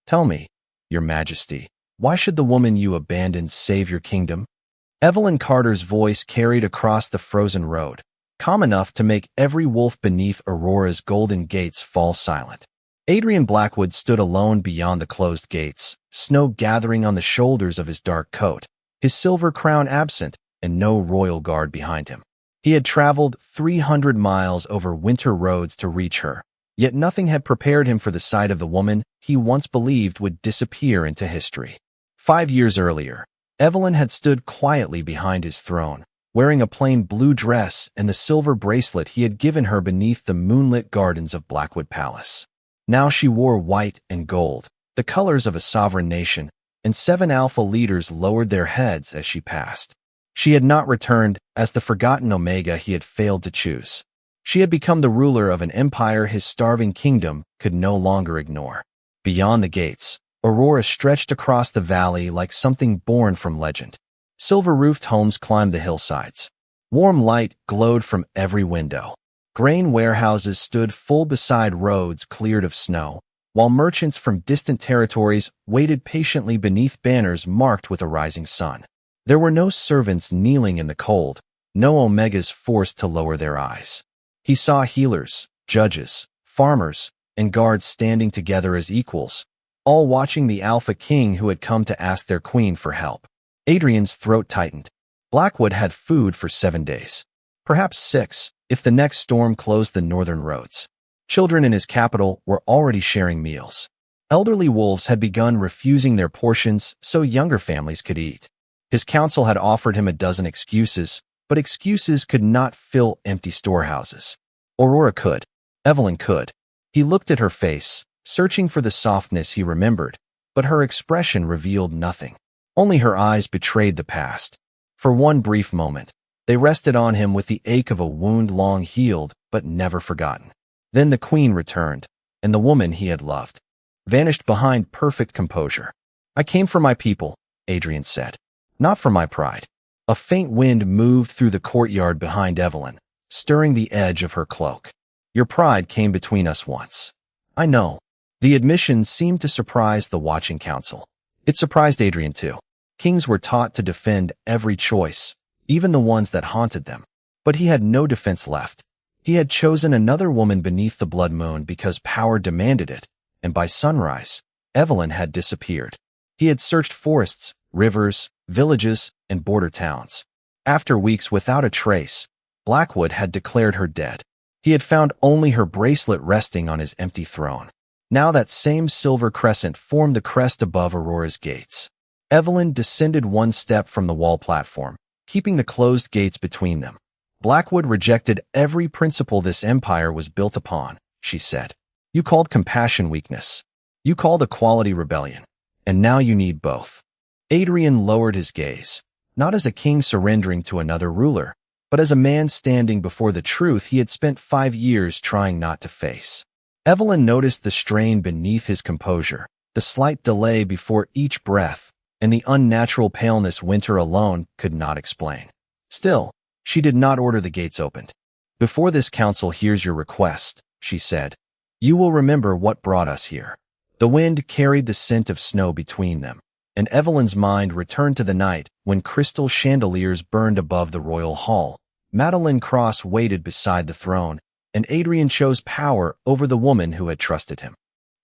Tell me, your majesty, why should the woman you abandoned save your kingdom? Evelyn Carter's voice carried across the frozen road, calm enough to make every wolf beneath Aurora's golden gates fall silent. Adrian Blackwood stood alone beyond the closed gates, snow gathering on the shoulders of his dark coat, his silver crown absent, and no royal guard behind him. He had traveled 300 miles over winter roads to reach her, yet nothing had prepared him for the sight of the woman he once believed would disappear into history. 5 years earlier, Evelyn had stood quietly behind his throne, wearing a plain blue dress and the silver bracelet he had given her beneath the moonlit gardens of Blackwood Palace. Now she wore white and gold, the colors of a sovereign nation, and 7 alpha leaders lowered their heads as she passed. She had not returned as the forgotten Omega he had failed to choose. She had become the ruler of an empire his starving kingdom could no longer ignore. Beyond the gates, Aurora stretched across the valley like something born from legend. Silver-roofed homes climbed the hillsides. Warm light glowed from every window. Grain warehouses stood full beside roads cleared of snow, while merchants from distant territories waited patiently beneath banners marked with a rising sun. There were no servants kneeling in the cold, no Omegas forced to lower their eyes. He saw healers, judges, farmers, and guards standing together as equals, all watching the Alpha King who had come to ask their queen for help. Adrian's throat tightened. Blackwood had food for 7 days, perhaps 6, if the next storm closed the northern roads. Children in his capital were already sharing meals. Elderly wolves had begun refusing their portions so younger families could eat. His council had offered him a dozen excuses, but excuses could not fill empty storehouses. Aurora could. Evelyn could. He looked at her face, searching for the softness he remembered, but her expression revealed nothing. Only her eyes betrayed the past. For one brief moment, they rested on him with the ache of a wound long healed but never forgotten. Then the queen returned, and the woman he had loved vanished behind perfect composure. "I came for my people," Adrian said, "not for my pride." A faint wind moved through the courtyard behind Evelyn, stirring the edge of her cloak. "Your pride came between us once." "I know." The admission seemed to surprise the watching council. It surprised Adrian too. Kings were taught to defend every choice, even the ones that haunted them. But he had no defense left. He had chosen another woman beneath the blood moon because power demanded it, and by sunrise, Evelyn had disappeared. He had searched forests, rivers, villages, and border towns. After weeks without a trace, Blackwood had declared her dead. He had found only her bracelet resting on his empty throne. Now that same silver crescent formed the crest above Aurora's gates. Evelyn descended 1 step from the wall platform, keeping the closed gates between them. "Blackwood rejected every principle this empire was built upon," she said. "You called compassion weakness. You called equality rebellion. And now you need both." Adrian lowered his gaze, not as a king surrendering to another ruler, but as a man standing before the truth he had spent 5 years trying not to face. Evelyn noticed the strain beneath his composure, the slight delay before each breath, and the unnatural paleness winter alone could not explain. Still, she did not order the gates opened. "Before this council hears your request," she said, "you will remember what brought us here." The wind carried the scent of snow between them, and Evelyn's mind returned to the night when crystal chandeliers burned above the royal hall. Madeleine Cross waited beside the throne, and Adrian chose power over the woman who had trusted him.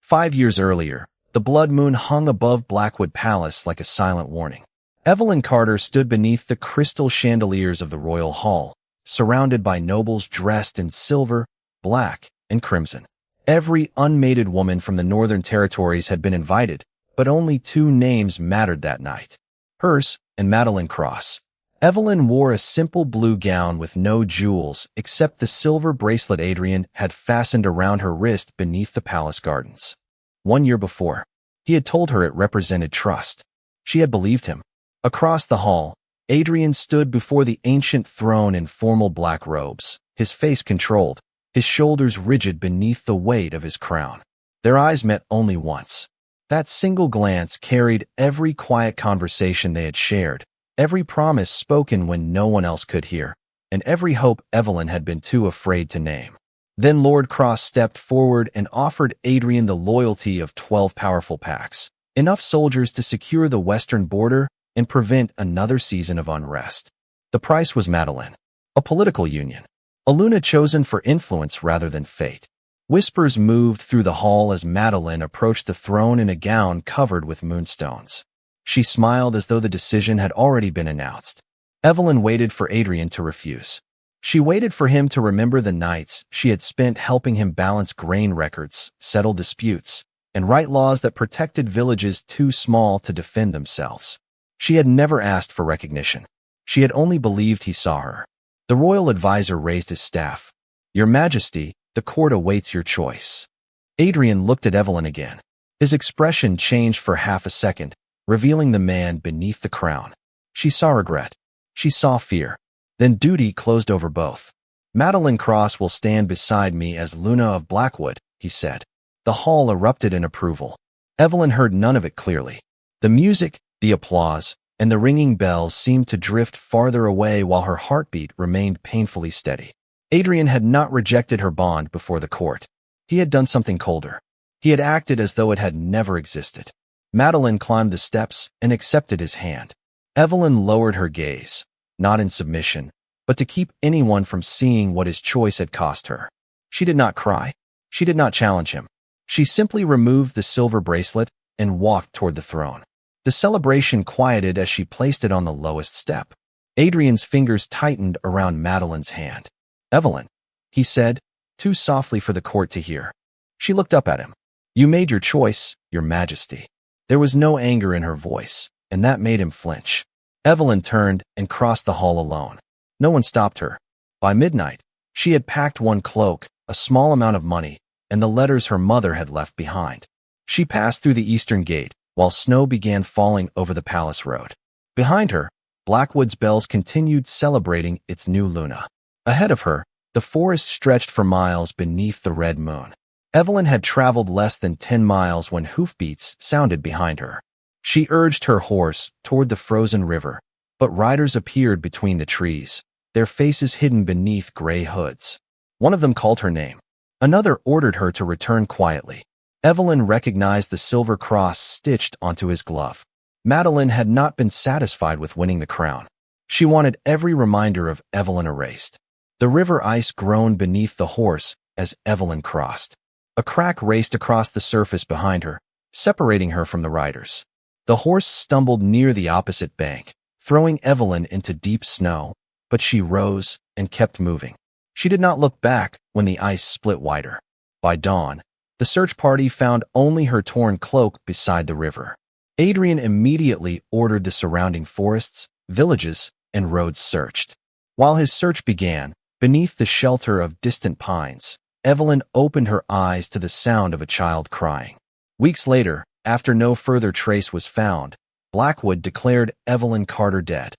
5 years earlier, the blood moon hung above Blackwood Palace like a silent warning. Evelyn Carter stood beneath the crystal chandeliers of the royal hall, surrounded by nobles dressed in silver, black, and crimson. Every unmated woman from the northern territories had been invited, but only 2 names mattered that night: hers and Madeleine Cross. Evelyn wore a simple blue gown with no jewels except the silver bracelet Adrian had fastened around her wrist beneath the palace gardens. 1 year before, he had told her it represented trust. She had believed him. Across the hall, Adrian stood before the ancient throne in formal black robes, his face controlled, his shoulders rigid beneath the weight of his crown. Their eyes met only once. That single glance carried every quiet conversation they had shared, every promise spoken when no one else could hear, and every hope Evelyn had been too afraid to name. Then Lord Cross stepped forward and offered Adrian the loyalty of 12 powerful packs, enough soldiers to secure the western border and prevent another season of unrest. The price was Madeline, a political union, a Luna chosen for influence rather than fate. Whispers moved through the hall as Madeline approached the throne in a gown covered with moonstones. She smiled as though the decision had already been announced. Evelyn waited for Adrian to refuse. She waited for him to remember the nights she had spent helping him balance grain records, settle disputes, and write laws that protected villages too small to defend themselves. She had never asked for recognition. She had only believed he saw her. The royal advisor raised his staff. "Your Majesty, the court awaits your choice." Adrian looked at Evelyn again. His expression changed for half a second, revealing the man beneath the crown. She saw regret. She saw fear. Then duty closed over both. "Madeline Cross will stand beside me as Luna of Blackwood," he said. The hall erupted in approval. Evelyn heard none of it clearly. The music, the applause, and the ringing bells seemed to drift farther away while her heartbeat remained painfully steady. Adrian had not rejected her bond before the court. He had done something colder. He had acted as though it had never existed. Madeline climbed the steps and accepted his hand. Evelyn lowered her gaze, not in submission, but to keep anyone from seeing what his choice had cost her. She did not cry. She did not challenge him. She simply removed the silver bracelet and walked toward the throne. The celebration quieted as she placed it on the lowest step. Adrian's fingers tightened around Madeline's hand. "Evelyn," he said, too softly for the court to hear. She looked up at him. "You made your choice, Your Majesty." There was no anger in her voice, and that made him flinch. Evelyn turned and crossed the hall alone. No one stopped her. By midnight, she had packed one cloak, a small amount of money, and the letters her mother had left behind. She passed through the eastern gate, while snow began falling over the palace road. Behind her, Blackwood's bells continued celebrating its new Luna. Ahead of her, the forest stretched for miles beneath the red moon. Evelyn had traveled less than 10 miles when hoofbeats sounded behind her. She urged her horse toward the frozen river, but riders appeared between the trees, their faces hidden beneath gray hoods. One of them called her name. Another ordered her to return quietly. Evelyn recognized the silver cross stitched onto his glove. Madeline had not been satisfied with winning the crown. She wanted every reminder of Evelyn erased. The river ice groaned beneath the horse as Evelyn crossed. A crack raced across the surface behind her, separating her from the riders. The horse stumbled near the opposite bank, throwing Evelyn into deep snow, but she rose and kept moving. She did not look back when the ice split wider. By dawn, the search party found only her torn cloak beside the river. Adrian immediately ordered the surrounding forests, villages, and roads searched. While his search began, beneath the shelter of distant pines, Evelyn opened her eyes to the sound of a child crying. Weeks later, after no further trace was found, Blackwood declared Evelyn Carter dead.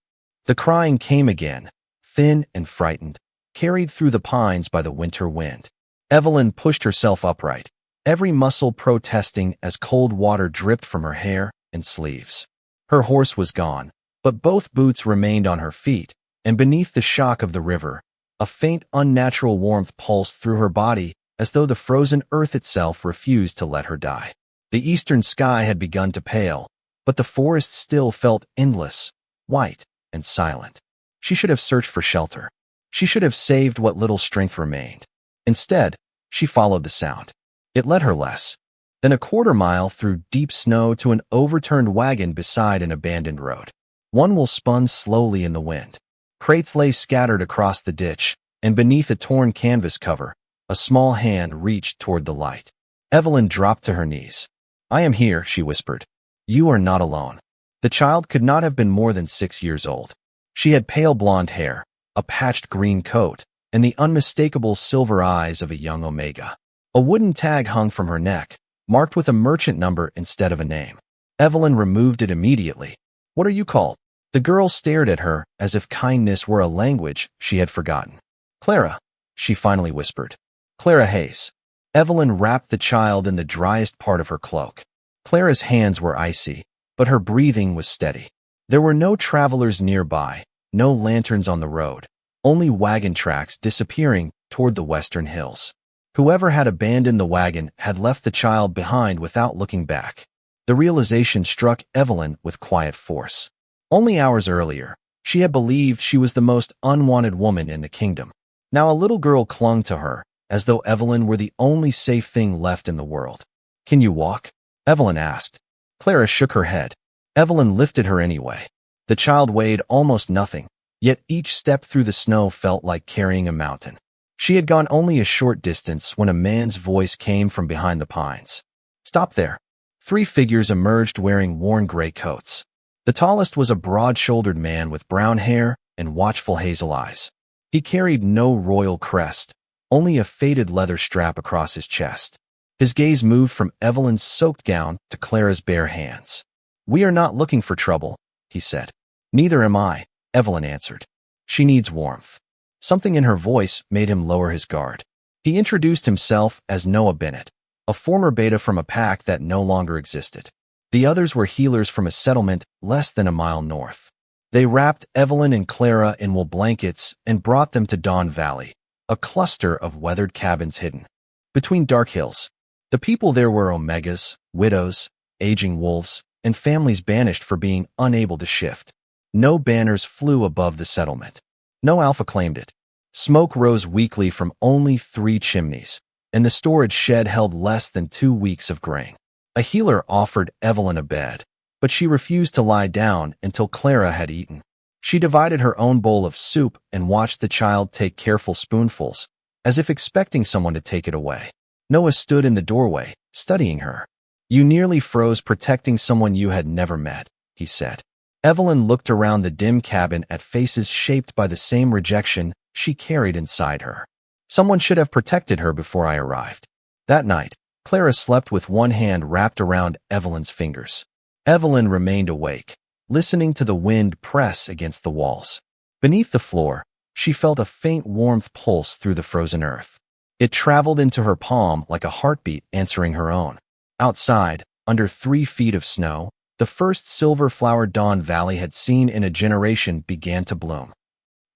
The crying came again, thin and frightened, carried through the pines by the winter wind. Evelyn pushed herself upright, every muscle protesting as cold water dripped from her hair and sleeves. Her horse was gone, but both boots remained on her feet, and beneath the shock of the river, a faint, unnatural warmth pulsed through her body as though the frozen earth itself refused to let her die. The eastern sky had begun to pale, but the forest still felt endless, white, and silent. She should have searched for shelter. She should have saved what little strength remained. Instead, she followed the sound. It led her less than a quarter mile through deep snow to an overturned wagon beside an abandoned road. One wheel spun slowly in the wind. Crates lay scattered across the ditch, and beneath a torn canvas cover, a small hand reached toward the light. Evelyn dropped to her knees. "I am here," she whispered. "You are not alone." The child could not have been more than 6 years old. She had pale blonde hair, a patched green coat, and the unmistakable silver eyes of a young Omega. A wooden tag hung from her neck, marked with a merchant number instead of a name. Evelyn removed it immediately. "What are you called?" The girl stared at her as if kindness were a language she had forgotten. "Clara," she finally whispered. "Clara Hayes." Evelyn wrapped the child in the driest part of her cloak. Clara's hands were icy, but her breathing was steady. There were no travelers nearby, no lanterns on the road, only wagon tracks disappearing toward the western hills. Whoever had abandoned the wagon had left the child behind without looking back. The realization struck Evelyn with quiet force. Only hours earlier, she had believed she was the most unwanted woman in the kingdom. Now a little girl clung to her, as though Evelyn were the only safe thing left in the world. "Can you walk?" Evelyn asked. Clara shook her head. Evelyn lifted her anyway. The child weighed almost nothing, yet each step through the snow felt like carrying a mountain. She had gone only a short distance when a man's voice came from behind the pines. "Stop there." 3 figures emerged wearing worn gray coats. The tallest was a broad-shouldered man with brown hair and watchful hazel eyes. He carried no royal crest, only a faded leather strap across his chest. His gaze moved from Evelyn's soaked gown to Clara's bare hands. "We are not looking for trouble," he said. "Neither am I," Evelyn answered. "She needs warmth." Something in her voice made him lower his guard. He introduced himself as Noah Bennett, a former beta from a pack that no longer existed. The others were healers from a settlement less than a mile north. They wrapped Evelyn and Clara in wool blankets and brought them to Dawn Valley, a cluster of weathered cabins hidden between dark hills. The people there were omegas, widows, aging wolves, and families banished for being unable to shift. No banners flew above the settlement. No alpha claimed it. Smoke rose weakly from only 3 chimneys, and the storage shed held less than 2 weeks of grain. A healer offered Evelyn a bed, but she refused to lie down until Clara had eaten. She divided her own bowl of soup and watched the child take careful spoonfuls, as if expecting someone to take it away. Noah stood in the doorway, studying her. "You nearly froze protecting someone you had never met," he said. Evelyn looked around the dim cabin at faces shaped by the same rejection she carried inside her. Someone should have protected her before I arrived. That night, Clara slept with one hand wrapped around Evelyn's fingers. Evelyn remained awake, listening to the wind press against the walls. Beneath the floor, she felt a faint warmth pulse through the frozen earth. It traveled into her palm like a heartbeat answering her own. Outside, under 3 feet of snow, the first silver flower Dawn Valley had seen in a generation began to bloom.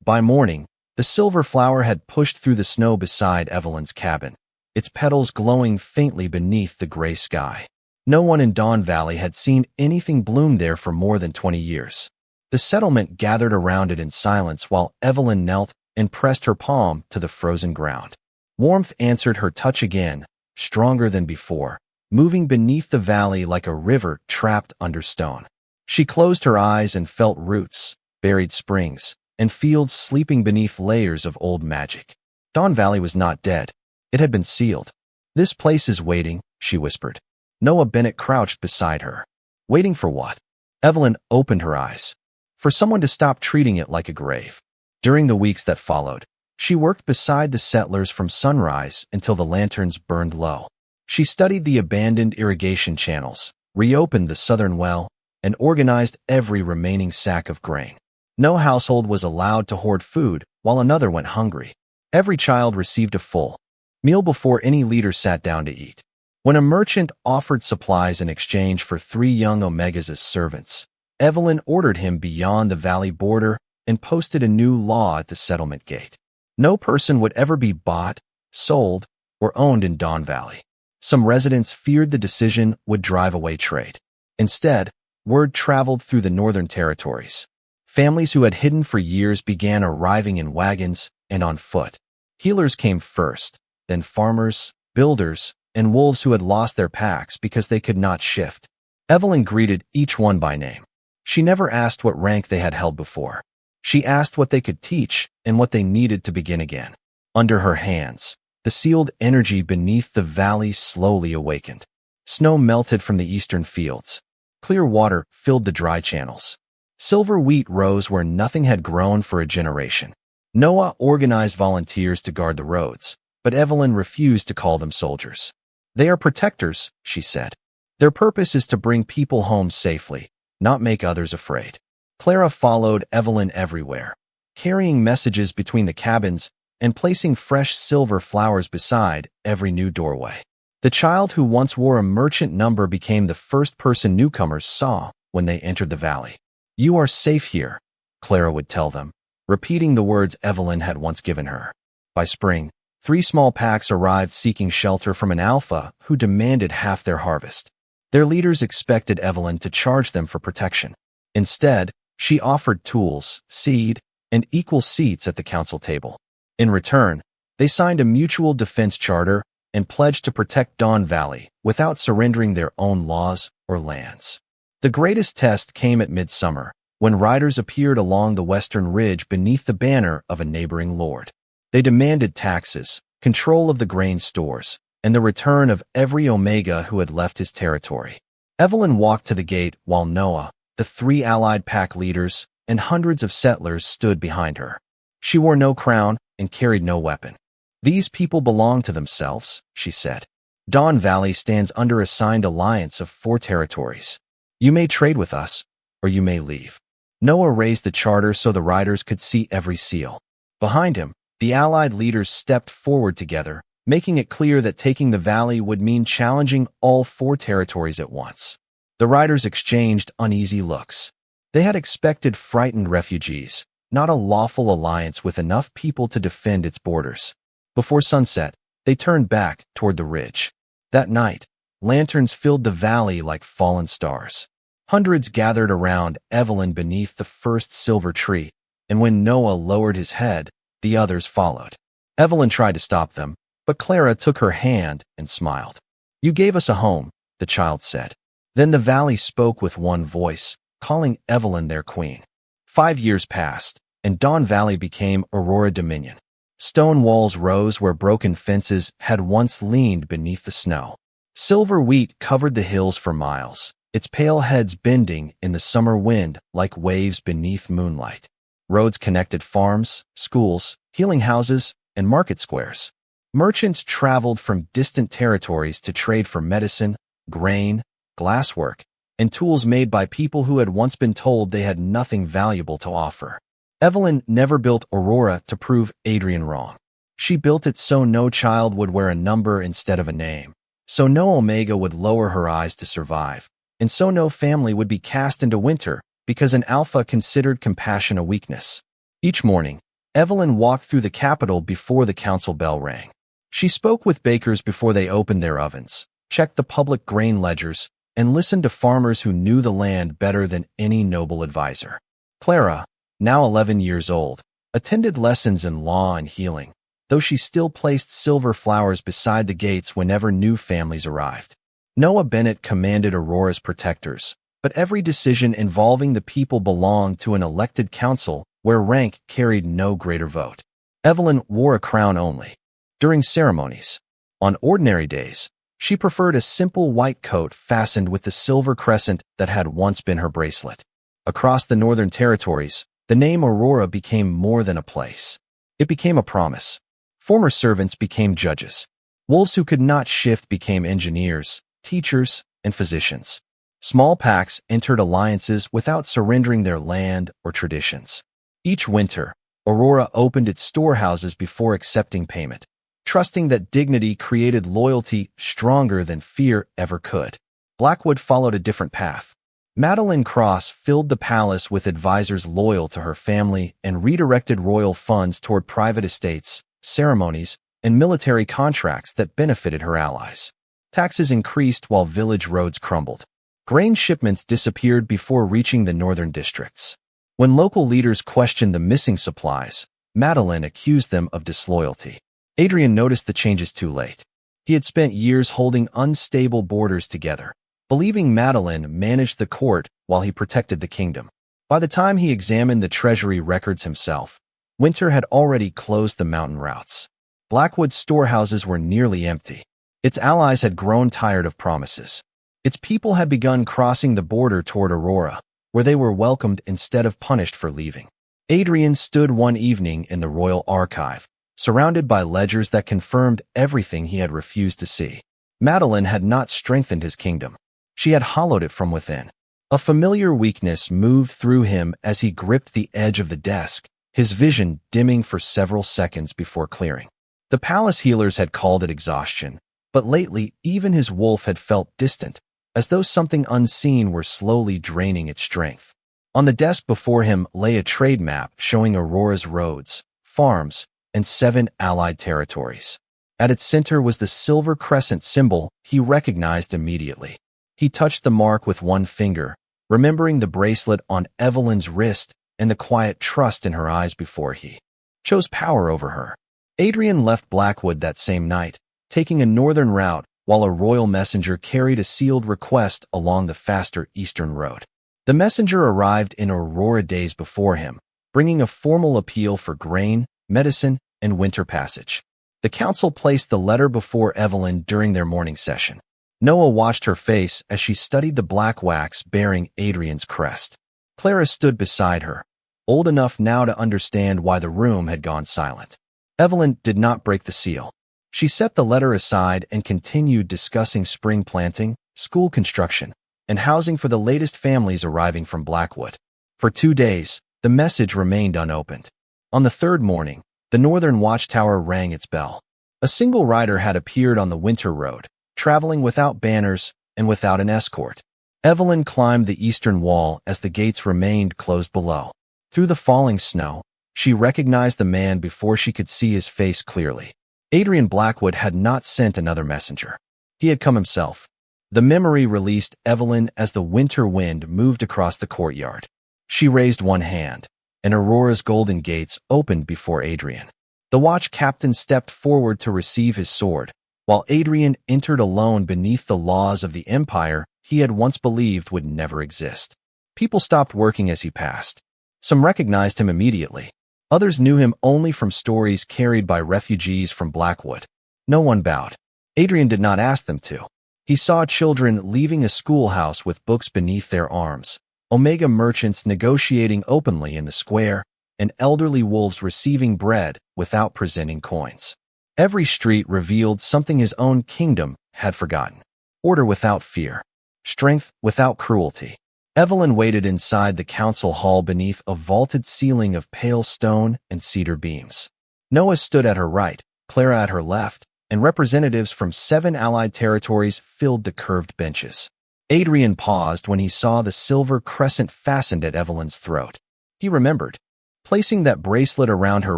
By morning, the silver flower had pushed through the snow beside Evelyn's cabin, its petals glowing faintly beneath the gray sky. No one in Dawn Valley had seen anything bloom there for more than 20 years. The settlement gathered around it in silence while Evelyn knelt and pressed her palm to the frozen ground. Warmth answered her touch again, stronger than before, moving beneath the valley like a river trapped under stone. She closed her eyes and felt roots, buried springs, and fields sleeping beneath layers of old magic. Dawn Valley was not dead. It had been sealed. "This place is waiting," she whispered. Noah Bennett crouched beside her. Waiting for what? Evelyn opened her eyes. For someone to stop treating it like a grave. During the weeks that followed, she worked beside the settlers from sunrise until the lanterns burned low. She studied the abandoned irrigation channels, reopened the southern well, and organized every remaining sack of grain. No household was allowed to hoard food while another went hungry. Every child received a full meal before any leader sat down to eat. When a merchant offered supplies in exchange for 3 young Omegas as servants, Evelyn ordered him beyond the valley border and posted a new law at the settlement gate. No person would ever be bought, sold, or owned in Dawn Valley. Some residents feared the decision would drive away trade. Instead, word traveled through the northern territories. Families who had hidden for years began arriving in wagons and on foot. Healers came first, then farmers, builders, and wolves who had lost their packs because they could not shift. Evelyn greeted each one by name. She never asked what rank they had held before. She asked what they could teach and what they needed to begin again. Under her hands, the sealed energy beneath the valley slowly awakened. Snow melted from the eastern fields. Clear water filled the dry channels. Silver wheat rose where nothing had grown for a generation. Noah organized volunteers to guard the roads, but Evelyn refused to call them soldiers. "They are protectors," she said. "Their purpose is to bring people home safely, not make others afraid." Clara followed Evelyn everywhere, carrying messages between the cabins and placing fresh silver flowers beside every new doorway. The child who once wore a merchant number became the first person newcomers saw when they entered the valley. "You are safe here," Clara would tell them, repeating the words Evelyn had once given her. By spring, 3 small packs arrived seeking shelter from an alpha who demanded half their harvest. Their leaders expected Evelyn to charge them for protection. Instead, she offered tools, seed, and equal seats at the council table. In return, they signed a mutual defense charter and pledged to protect Dawn Valley without surrendering their own laws or lands. The greatest test came at midsummer, when riders appeared along the western ridge beneath the banner of a neighboring lord. They demanded taxes, control of the grain stores, and the return of every Omega who had left his territory. Evelyn walked to the gate while Noah, the 3 allied pack leaders, and hundreds of settlers stood behind her. She wore no crown and carried no weapon. "These people belong to themselves," she said. "Dawn Valley stands under a signed alliance of 4 territories. You may trade with us, or you may leave." Noah raised the charter so the riders could see every seal. Behind him, the allied leaders stepped forward together, making it clear that taking the valley would mean challenging all 4 territories at once. The riders exchanged uneasy looks. They had expected frightened refugees, not a lawful alliance with enough people to defend its borders. Before sunset, they turned back toward the ridge. That night, lanterns filled the valley like fallen stars. Hundreds gathered around Evelyn beneath the first silver tree, and when Noah lowered his head, the others followed. Evelyn tried to stop them, but Clara took her hand and smiled. "You gave us a home," the child said. Then the valley spoke with one voice, calling Evelyn their queen. 5 years passed, and Dawn Valley became Aurora Dominion. Stone walls rose where broken fences had once leaned beneath the snow. Silver wheat covered the hills for miles, its pale heads bending in the summer wind like waves beneath moonlight. Roads connected farms, schools, healing houses, and market squares. Merchants traveled from distant territories to trade for medicine, grain, glasswork, and tools made by people who had once been told they had nothing valuable to offer. Evelyn never built Aurora to prove Adrian wrong. She built it so no child would wear a number instead of a name, so no Omega would lower her eyes to survive, and so no family would be cast into winter because an alpha considered compassion a weakness. Each morning, Evelyn walked through the capital before the council bell rang. She spoke with bakers before they opened their ovens, checked the public grain ledgers, and listened to farmers who knew the land better than any noble advisor. Clara, now 11 years old, attended lessons in law and healing, though she still placed silver flowers beside the gates whenever new families arrived. Noah Bennett commanded Aurora's protectors, but every decision involving the people belonged to an elected council where rank carried no greater vote. Evelyn wore a crown only. During ceremonies, on ordinary days, she preferred a simple white coat fastened with the silver crescent that had once been her bracelet. Across the Northern Territories, the name Aurora became more than a place. It became a promise. Former servants became judges. Wolves who could not shift became engineers, teachers, and physicians. Small packs entered alliances without surrendering their land or traditions. Each winter, Aurora opened its storehouses before accepting payment, trusting that dignity created loyalty stronger than fear ever could. Blackwood followed a different path. Madeline Cross filled the palace with advisors loyal to her family and redirected royal funds toward private estates, ceremonies, and military contracts that benefited her allies. Taxes increased while village roads crumbled. Grain shipments disappeared before reaching the northern districts. When local leaders questioned the missing supplies, Madeline accused them of disloyalty. Adrian noticed the changes too late. He had spent years holding unstable borders together, believing Madeline managed the court while he protected the kingdom. By the time he examined the treasury records himself, winter had already closed the mountain routes. Blackwood's storehouses were nearly empty. Its allies had grown tired of promises. Its people had begun crossing the border toward Aurora, where they were welcomed instead of punished for leaving. Adrian stood one evening in the royal archive, surrounded by ledgers that confirmed everything he had refused to see. Madeline had not strengthened his kingdom. She had hollowed it from within. A familiar weakness moved through him as he gripped the edge of the desk, his vision dimming for several seconds before clearing. The palace healers had called it exhaustion, but lately even his wolf had felt distant, as though something unseen were slowly draining its strength. On the desk before him lay a trade map showing Aurora's roads, farms, and 7 allied territories. At its center was the silver crescent symbol he recognized immediately. He touched the mark with one finger, remembering the bracelet on Evelyn's wrist and the quiet trust in her eyes before he chose power over her. Adrian left Blackwood that same night, taking a northern route while a royal messenger carried a sealed request along the faster eastern road. The messenger arrived in Aurora days before him, bringing a formal appeal for grain, medicine, and winter passage. The council placed the letter before Evelyn during their morning session. Noah watched her face as she studied the black wax bearing Adrian's crest. Clara stood beside her, old enough now to understand why the room had gone silent. Evelyn did not break the seal. She set the letter aside and continued discussing spring planting, school construction, and housing for the latest families arriving from Blackwood. For 2 days, the message remained unopened. On the third morning, the northern watchtower rang its bell. A single rider had appeared on the winter road, traveling without banners and without an escort. Evelyn climbed the eastern wall as the gates remained closed below. Through the falling snow, she recognized the man before she could see his face clearly. Adrian Blackwood had not sent another messenger. He had come himself. The memory released Evelyn as the winter wind moved across the courtyard. She raised one hand, and Aurora's golden gates opened before Adrian. The watch captain stepped forward to receive his sword, while Adrian entered alone beneath the laws of the empire he had once believed would never exist. People stopped working as he passed. Some recognized him immediately. Others knew him only from stories carried by refugees from Blackwood. No one bowed. Adrian did not ask them to. He saw children leaving a schoolhouse with books beneath their arms, Omega merchants negotiating openly in the square, and elderly wolves receiving bread without presenting coins. Every street revealed something his own kingdom had forgotten. Order without fear. Strength without cruelty. Evelyn waited inside the council hall beneath a vaulted ceiling of pale stone and cedar beams. Noah stood at her right, Clara at her left, and representatives from 7 allied territories filled the curved benches. Adrian paused when he saw the silver crescent fastened at Evelyn's throat. He remembered, placing that bracelet around her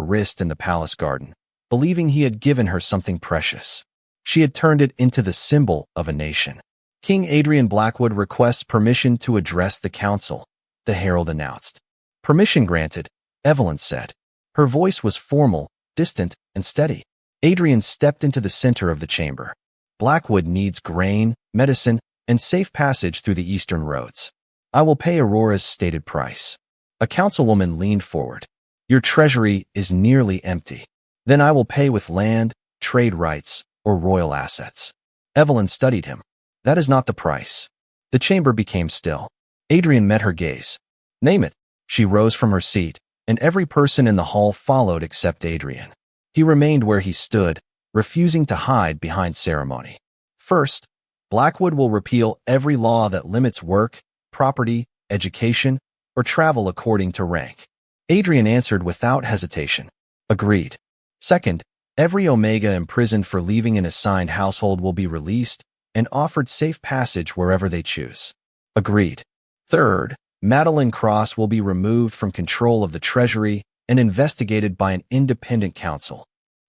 wrist in the palace garden, believing he had given her something precious. She had turned it into the symbol of a nation. King Adrian Blackwood requests permission to address the council, the herald announced. Permission granted, Evelyn said. Her voice was formal, distant, and steady. Adrian stepped into the center of the chamber. Blackwood needs grain, medicine, and safe passage through the eastern roads. I will pay Aurora's stated price. A councilwoman leaned forward. Your treasury is nearly empty. Then I will pay with land, trade rights, or royal assets. Evelyn studied him. That is not the price. The chamber became still. Adrian met her gaze. Name it. She rose from her seat, and every person in the hall followed except Adrian. He remained where he stood, refusing to hide behind ceremony. First, Blackwood will repeal every law that limits work, property, education, or travel according to rank. Adrian answered without hesitation. Agreed. Second, every Omega imprisoned for leaving an assigned household will be released and offered safe passage wherever they choose. Agreed. Third, Madeline Cross will be removed from control of the treasury and investigated by an independent council.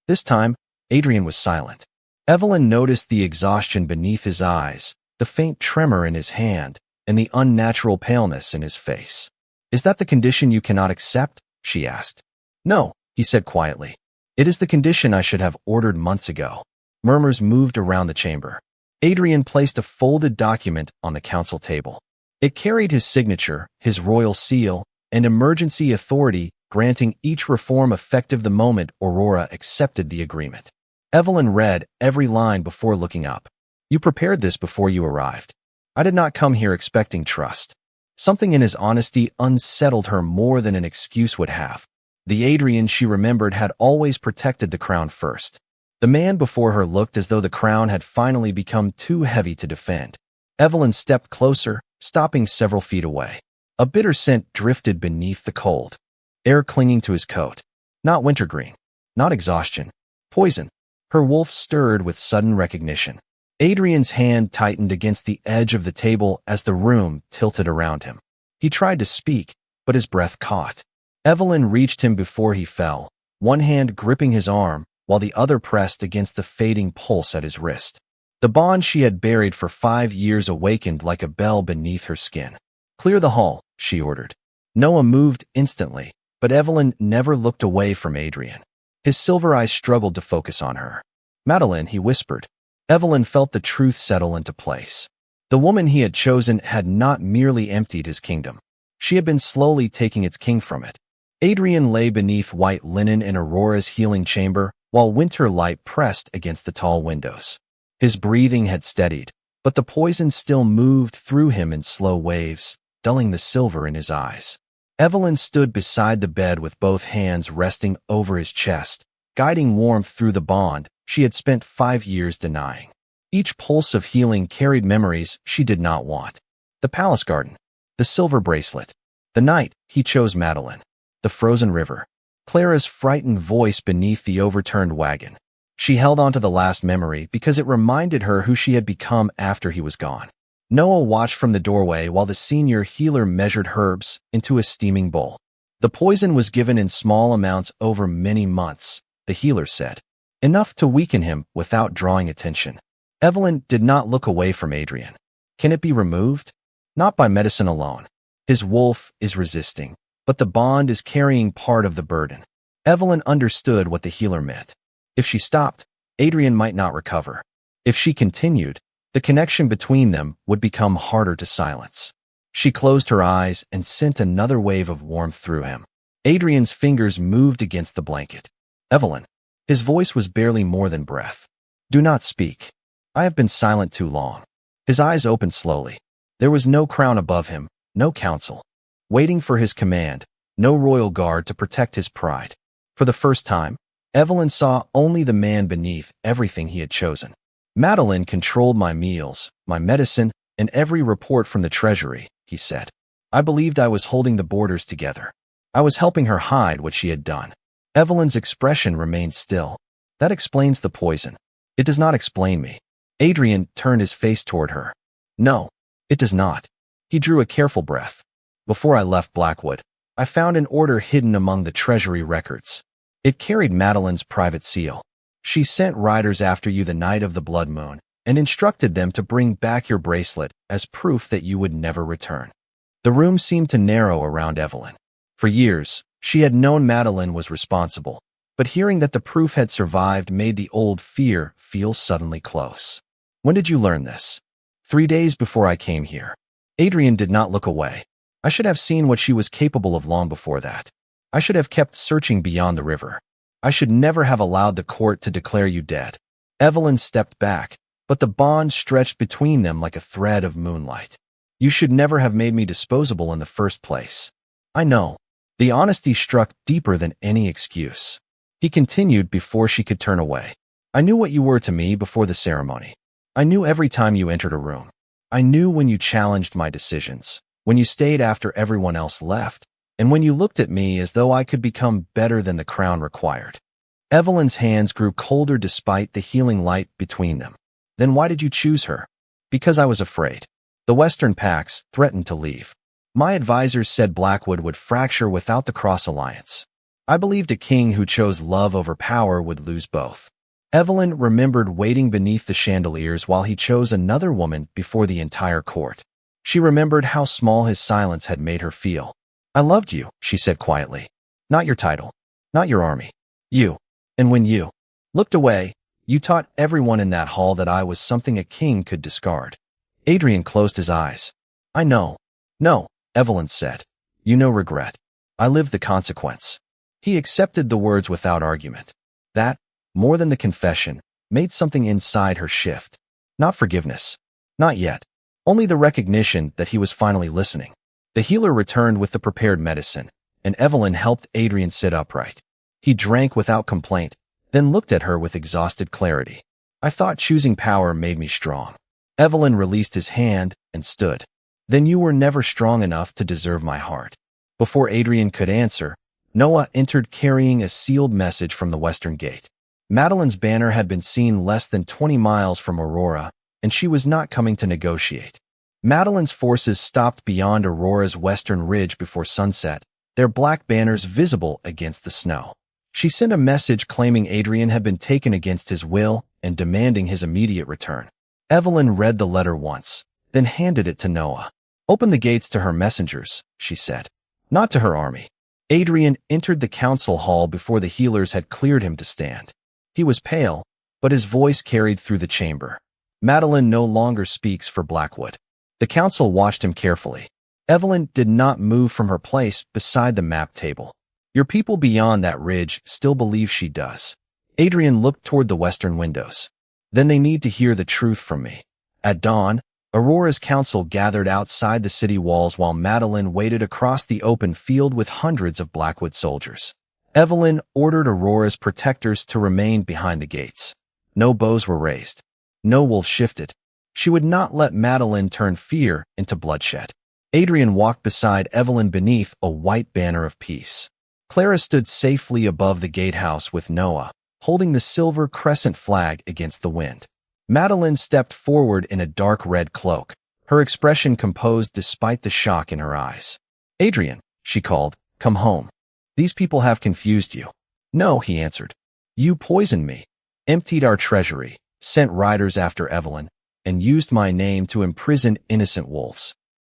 This time, Adrian was silent. Evelyn noticed the exhaustion beneath his eyes, the faint tremor in his hand, and the unnatural paleness in his face. Is that the condition you cannot accept? She asked. No, he said quietly. It is the condition I should have ordered months ago. Murmurs moved around the chamber. Adrian placed a folded document on the council table. It carried his signature, his royal seal, and emergency authority, granting each reform effective the moment Aurora accepted the agreement. Evelyn read every line before looking up. You prepared this before you arrived. I did not come here expecting trust. Something in his honesty unsettled her more than an excuse would have. The Adrian she remembered had always protected the crown first. The man before her looked as though the crown had finally become too heavy to defend. Evelyn stepped closer, stopping several feet away. A bitter scent drifted beneath the cold air clinging to his coat. Not wintergreen. Not exhaustion. Poison. Her wolf stirred with sudden recognition. Adrian's hand tightened against the edge of the table as the room tilted around him. He tried to speak, but his breath caught. Evelyn reached him before he fell, one hand gripping his arm while the other pressed against the fading pulse at his wrist. The bond she had buried for 5 years awakened like a bell beneath her skin. "Clear the hall," she ordered. Noah moved instantly, but Evelyn never looked away from Adrian. His silver eyes struggled to focus on her. "Madeline," he whispered. Evelyn felt the truth settle into place. The woman he had chosen had not merely emptied his kingdom. She had been slowly taking its king from it. Adrian lay beneath white linen in Aurora's healing chamber, while winter light pressed against the tall windows. His breathing had steadied, but the poison still moved through him in slow waves, dulling the silver in his eyes. Evelyn stood beside the bed with both hands resting over his chest, guiding warmth through the bond she had spent 5 years denying. Each pulse of healing carried memories she did not want. The palace garden, the silver bracelet, the night he chose Madeline, the frozen river, Clara's frightened voice beneath the overturned wagon. She held on to the last memory because it reminded her who she had become after he was gone. Noah watched from the doorway while the senior healer measured herbs into a steaming bowl. The poison was given in small amounts over many months, the healer said, enough to weaken him without drawing attention. Evelyn did not look away from Adrian. Can it be removed? Not by medicine alone. His wolf is resisting, but the bond is carrying part of the burden. Evelyn understood what the healer meant. If she stopped, Adrian might not recover. If she continued, the connection between them would become harder to silence. She closed her eyes and sent another wave of warmth through him. Adrian's fingers moved against the blanket. "Evelyn." His voice was barely more than breath. "Do not speak. I have been silent too long." His eyes opened slowly. There was no crown above him, no council, waiting for his command, no royal guard to protect his pride. For the first time, Evelyn saw only the man beneath everything he had chosen. "Madeline controlled my meals, my medicine, and every report from the treasury," he said. "I believed I was holding the borders together. I was helping her hide what she had done." Evelyn's expression remained still. "That explains the poison. It does not explain me." Adrian turned his face toward her. "No, it does not." He drew a careful breath. "Before I left Blackwood, I found an order hidden among the treasury records. It carried Madeline's private seal. She sent riders after you the night of the blood moon and instructed them to bring back your bracelet as proof that you would never return." The room seemed to narrow around Evelyn. For years, she had known Madeline was responsible, but hearing that the proof had survived made the old fear feel suddenly close. "When did you learn this?" 3 days before I came here." Adrian did not look away. "I should have seen what she was capable of long before that. I should have kept searching beyond the river. I should never have allowed the court to declare you dead." Evelyn stepped back, but the bond stretched between them like a thread of moonlight. "You should never have made me disposable in the first place." "I know." The honesty struck deeper than any excuse. He continued before she could turn away. "I knew what you were to me before the ceremony. I knew every time you entered a room. I knew when you challenged my decisions, when you stayed after everyone else left, and when you looked at me as though I could become better than the crown required." Evelyn's hands grew colder despite the healing light between them. "Then why did you choose her?" "Because I was afraid. The Western Pax threatened to leave. My advisors said Blackwood would fracture without the Cross Alliance. I believed a king who chose love over power would lose both." Evelyn remembered waiting beneath the chandeliers while he chose another woman before the entire court. She remembered how small his silence had made her feel. "I loved you," she said quietly. "Not your title, not your army. You. And when you looked away, you taught everyone in that hall that I was something a king could discard." Adrian closed his eyes. "I know." "No," Evelyn said. "You know regret. I lived the consequence." He accepted the words without argument. That, more than the confession, made something inside her shift. Not forgiveness. Not yet. Only the recognition that he was finally listening. The healer returned with the prepared medicine, and Evelyn helped Adrian sit upright. He drank without complaint, then looked at her with exhausted clarity. "I thought choosing power made me strong." Evelyn released his hand and stood. "Then you were never strong enough to deserve my heart." Before Adrian could answer, Noah entered carrying a sealed message from the western gate. Madeline's banner had been seen less than 20 miles from Aurora, and she was not coming to negotiate. Madeline's forces stopped beyond Aurora's western ridge before sunset, their black banners visible against the snow. She sent a message claiming Adrian had been taken against his will and demanding his immediate return. Evelyn read the letter once, then handed it to Noah. "Open the gates to her messengers," she said, "not to her army." Adrian entered the council hall before the healers had cleared him to stand. He was pale, but his voice carried through the chamber. "Madeline no longer speaks for Blackwood." The council watched him carefully. Evelyn did not move from her place beside the map table. "Your people beyond that ridge still believe she does." Adrian looked toward the western windows. "Then they need to hear the truth from me." At dawn, Aurora's council gathered outside the city walls while Madeline waited across the open field with hundreds of Blackwood soldiers. Evelyn ordered Aurora's protectors to remain behind the gates. No bows were raised. No wolf shifted. She would not let Madeline turn fear into bloodshed. Adrian walked beside Evelyn beneath a white banner of peace. Clara stood safely above the gatehouse with Noah, holding the silver crescent flag against the wind. Madeline stepped forward in a dark red cloak, her expression composed despite the shock in her eyes. "Adrian," she called, "come home. These people have confused you." "No," he answered. "You poisoned me, emptied our treasury, sent riders after Evelyn, and used my name to imprison innocent wolves."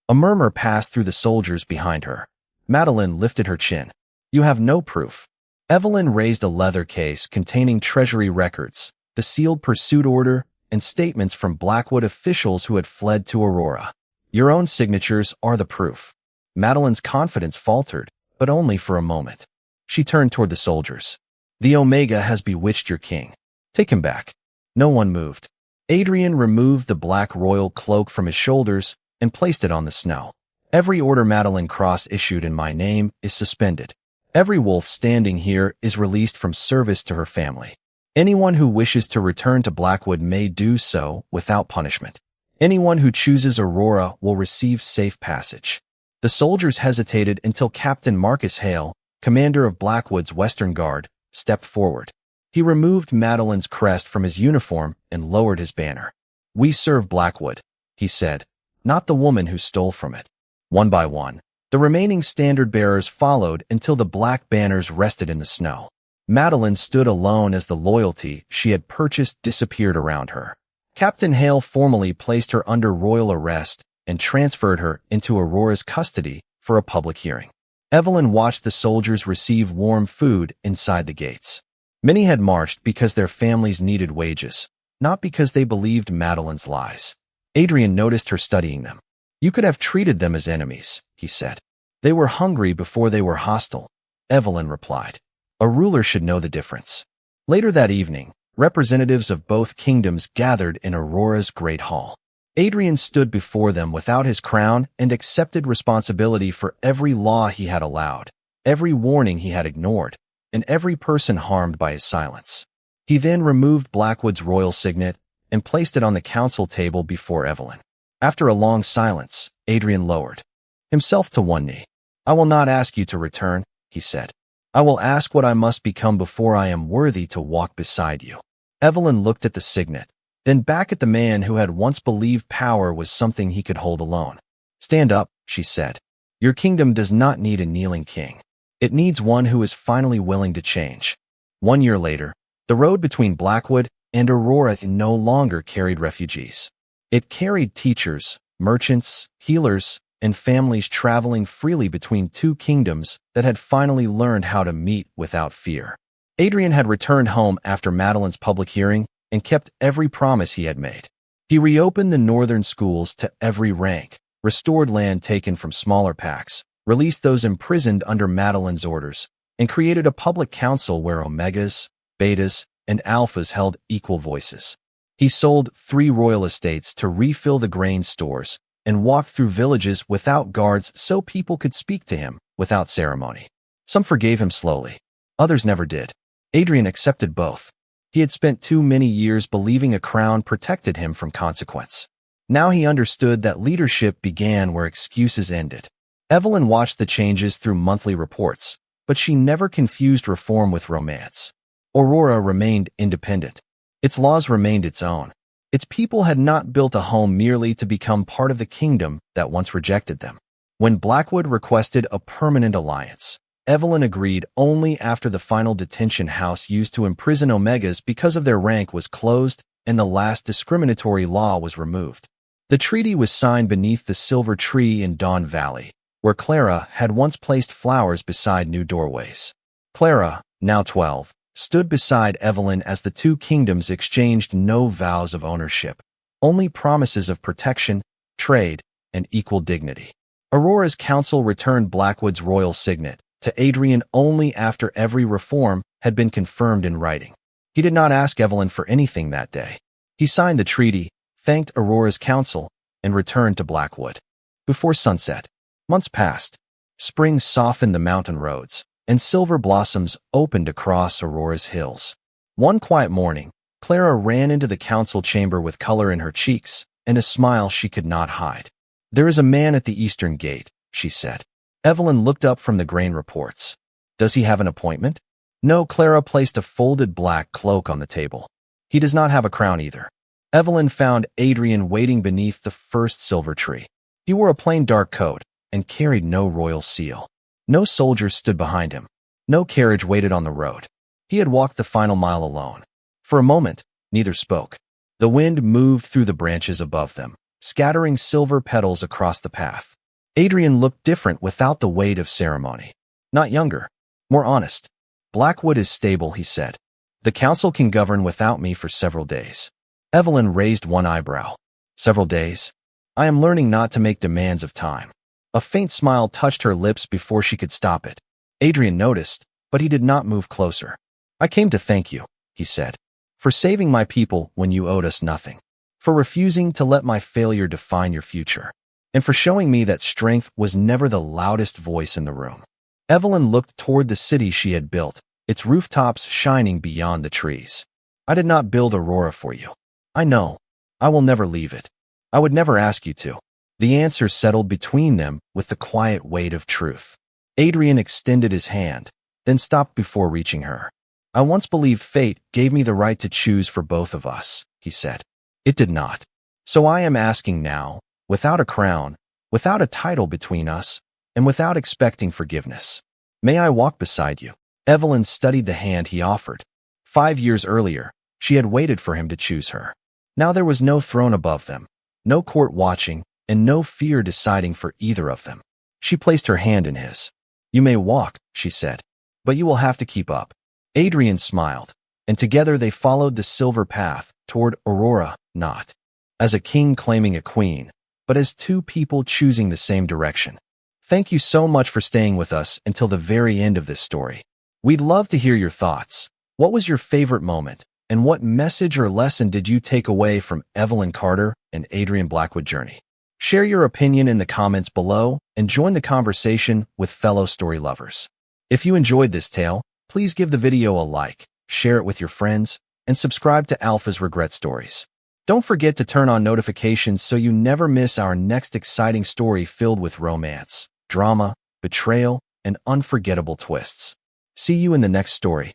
A murmur passed through the soldiers behind her. Madeline lifted her chin. "You have no proof." Evelyn raised a leather case containing treasury records, the sealed pursuit order, and statements from Blackwood officials who had fled to Aurora. "Your own signatures are the proof." Madeline's confidence faltered, but only for a moment. She turned toward the soldiers. "The Omega has bewitched your king. Take him back." No one moved. Adrian removed the black royal cloak from his shoulders and placed it on the snow. "Every order Madeline Cross issued in my name is suspended. Every wolf standing here is released from service to her family. Anyone who wishes to return to Blackwood may do so without punishment. Anyone who chooses Aurora will receive safe passage." The soldiers hesitated until Captain Marcus Hale, commander of Blackwood's Western Guard, stepped forward. He removed Madeline's crest from his uniform and lowered his banner. "We serve Blackwood," he said, "not the woman who stole from it." One by one, the remaining standard-bearers followed until the black banners rested in the snow. Madeline stood alone as the loyalty she had purchased disappeared around her. Captain Hale formally placed her under royal arrest and transferred her into Aurora's custody for a public hearing. Evelyn watched the soldiers receive warm food inside the gates. Many had marched because their families needed wages, not because they believed Madeline's lies. Adrian noticed her studying them. "You could have treated them as enemies," he said. "They were hungry before they were hostile," Evelyn replied. "A ruler should know the difference." Later that evening, representatives of both kingdoms gathered in Aurora's great hall. Adrian stood before them without his crown and accepted responsibility for every law he had allowed, every warning he had ignored, and every person harmed by his silence. He then removed Blackwood's royal signet and placed it on the council table before Evelyn. After a long silence, Adrian lowered himself to one knee. "I will not ask you to return," he said. "I will ask what I must become before I am worthy to walk beside you." Evelyn looked at the signet, then back at the man who had once believed power was something he could hold alone. "Stand up," she said. "Your kingdom does not need a kneeling king. It needs one who is finally willing to change." 1 year later, the road between Blackwood and Aurora no longer carried refugees. It carried teachers, merchants, healers, and families traveling freely between two kingdoms that had finally learned how to meet without fear. Adrian had returned home after Madeline's public hearing and kept every promise he had made. He reopened the northern schools to every rank, restored land taken from smaller packs, released those imprisoned under Madeline's orders, and created a public council where omegas, betas, and alphas held equal voices. He sold 3 royal estates to refill the grain stores and walked through villages without guards so people could speak to him without ceremony. Some forgave him slowly. Others never did. Adrian accepted both. He had spent too many years believing a crown protected him from consequence. Now he understood that leadership began where excuses ended. Evelyn watched the changes through monthly reports, but she never confused reform with romance. Aurora remained independent. Its laws remained its own. Its people had not built a home merely to become part of the kingdom that once rejected them. When Blackwood requested a permanent alliance, Evelyn agreed only after the final detention house used to imprison Omegas because of their rank was closed and the last discriminatory law was removed. The treaty was signed beneath the silver tree in Dawn Valley, where Clara had once placed flowers beside new doorways. Clara, now 12, stood beside Evelyn as the two kingdoms exchanged no vows of ownership, only promises of protection, trade, and equal dignity. Aurora's council returned Blackwood's royal signet to Adrian only after every reform had been confirmed in writing. He did not ask Evelyn for anything that day. He signed the treaty, thanked Aurora's council, and returned to Blackwood. Before sunset, months passed. Spring softened the mountain roads, and silver blossoms opened across Aurora's hills. One quiet morning, Clara ran into the council chamber with color in her cheeks and a smile she could not hide. "There is a man at the eastern gate," she said. Evelyn looked up from the grain reports. "Does he have an appointment?" "No." Clara placed a folded black cloak on the table. "He does not have a crown either." Evelyn found Adrian waiting beneath the first silver tree. He wore a plain dark coat and carried no royal seal. No soldiers stood behind him. No carriage waited on the road. He had walked the final mile alone. For a moment, neither spoke. The wind moved through the branches above them, scattering silver petals across the path. Adrian looked different without the weight of ceremony. Not younger, more honest. "Blackwood is stable," he said. "The council can govern without me for several days." Evelyn raised one eyebrow. "Several days? I am learning not to make demands of time." A faint smile touched her lips before she could stop it. Adrian noticed, but he did not move closer. "I came to thank you," he said, "for saving my people when you owed us nothing, for refusing to let my failure define your future, and for showing me that strength was never the loudest voice in the room." Evelyn looked toward the city she had built, its rooftops shining beyond the trees. "I did not build Aurora for you. I know. I will never leave it. I would never ask you to." The answer settled between them with the quiet weight of truth. Adrian extended his hand, then stopped before reaching her. "I once believed fate gave me the right to choose for both of us," he said. "It did not. So I am asking now, without a crown, without a title between us, and without expecting forgiveness. May I walk beside you?" Evelyn studied the hand he offered. 5 years earlier, she had waited for him to choose her. Now there was no throne above them, no court watching, and no fear deciding for either of them. She placed her hand in his. "You may walk," she said, "but you will have to keep up." Adrian smiled, and together they followed the silver path toward Aurora, not as a king claiming a queen, but as two people choosing the same direction. Thank you so much for staying with us until the very end of this story. We'd love to hear your thoughts. What was your favorite moment, and what message or lesson did you take away from Evelyn Carter and Adrian Blackwood journey? Share your opinion in the comments below and join the conversation with fellow story lovers. If you enjoyed this tale, please give the video a like, share it with your friends, and subscribe to Alpha's Regret Stories. Don't forget to turn on notifications so you never miss our next exciting story filled with romance, drama, betrayal, and unforgettable twists. See you in the next story.